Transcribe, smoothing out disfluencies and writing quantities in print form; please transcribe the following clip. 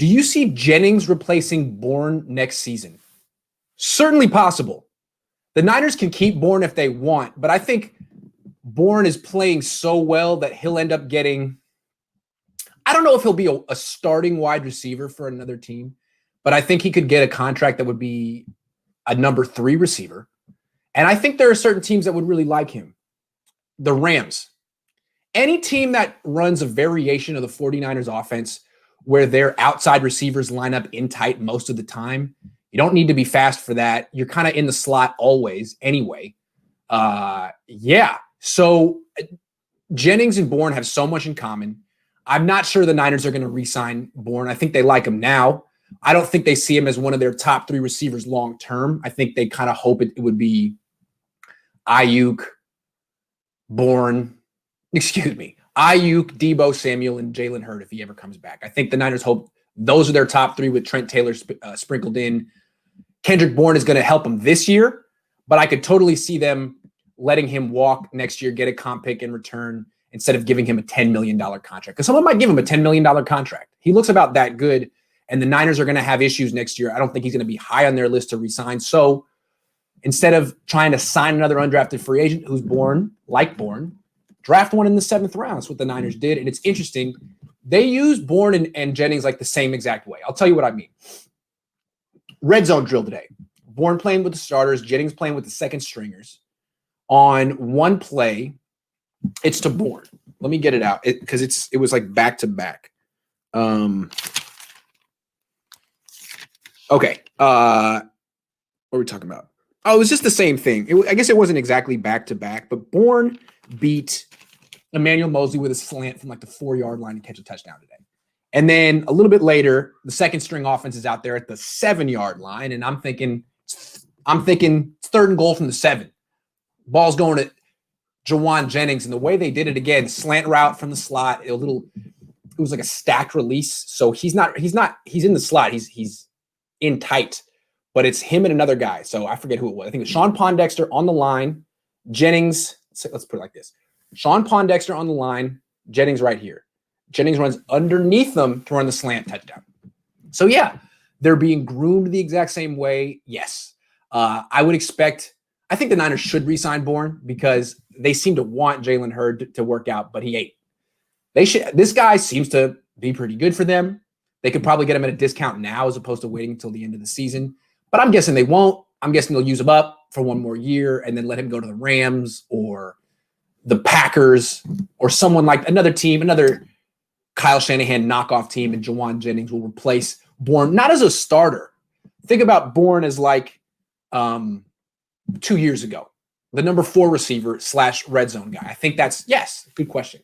Do you see Jennings replacing Bourne next season? Certainly possible. The Niners can keep Bourne if they want, but I think Bourne is playing so well that he'll end up getting, I don't know if he'll be a starting wide receiver for another team, but I think he could get a contract that would be a number 3 receiver. And I think there are certain teams that would really like him. The Rams. Any team that runs a variation of the 49ers offense where their outside receivers line up in tight most of the time, you don't need to be fast for that. You're kind of in the slot always anyway. Yeah. So Jennings and Bourne have so much in common. I'm not sure the Niners are going to re-sign Bourne. I think they like him now. I don't think they see him as one of their top 3 receivers long term. I think they kind of hope it would be Ayuk, Bourne, Ayuk, Debo Samuel, and Jalen Hurd if he ever comes back. I think the Niners hope those are their top 3 with Trent Taylor sprinkled in. Kendrick Bourne is going to help them this year, but I could totally see them letting him walk next year, get a comp pick in return instead of giving him a $10 million contract. Because someone might give him a $10 million contract. He looks about that good, and the Niners are going to have issues next year. I don't think he's going to be high on their list to resign. So instead of trying to sign another undrafted free agent who's Bourne, draft one in the 7th round. That's what the Niners did. And it's interesting. They use Bourne and Jennings like the same exact way. I'll tell you what I mean. Red zone drill today. Bourne playing with the starters, Jennings playing with the second stringers. On one play, it's to Bourne. Let me get it out because it was like back to back. Okay. What are we talking about? Oh, it was just the same thing. I guess it wasn't exactly back to back, but Bourne beat Emmanuel Mosley with a slant from like the 4-yard line to catch a touchdown today. And then a little bit later, the second string offense is out there at the 7-yard line, and I'm thinking it's 3rd and goal from the 7. Ball's going to Jauan Jennings, and the way they did it again, slant route from the slot, it was like a stacked release. So he's in the slot. He's in tight, but it's him and another guy. So I forget who it was. I think it was Sean Pondexter on the line, Jennings. Let's put it like this. Sean Pondexter on the line, Jennings right here. Jennings runs underneath them to run the slant touchdown. So yeah, they're being groomed the exact same way. Yes. I think the Niners should re-sign Bourne because they seem to want Jalen Hurd to work out, but he ain't. This guy seems to be pretty good for them. They could probably get him at a discount now as opposed to waiting until the end of the season. But I'm guessing they won't. I'm guessing they'll use him up for one more year and then let him go to the Rams or the Packers or someone like another team, another Kyle Shanahan knockoff team, and Jauan Jennings will replace Bourne, not as a starter. Think about Bourne as like 2 years ago, the number 4 receiver / red zone guy. I think yes, good question.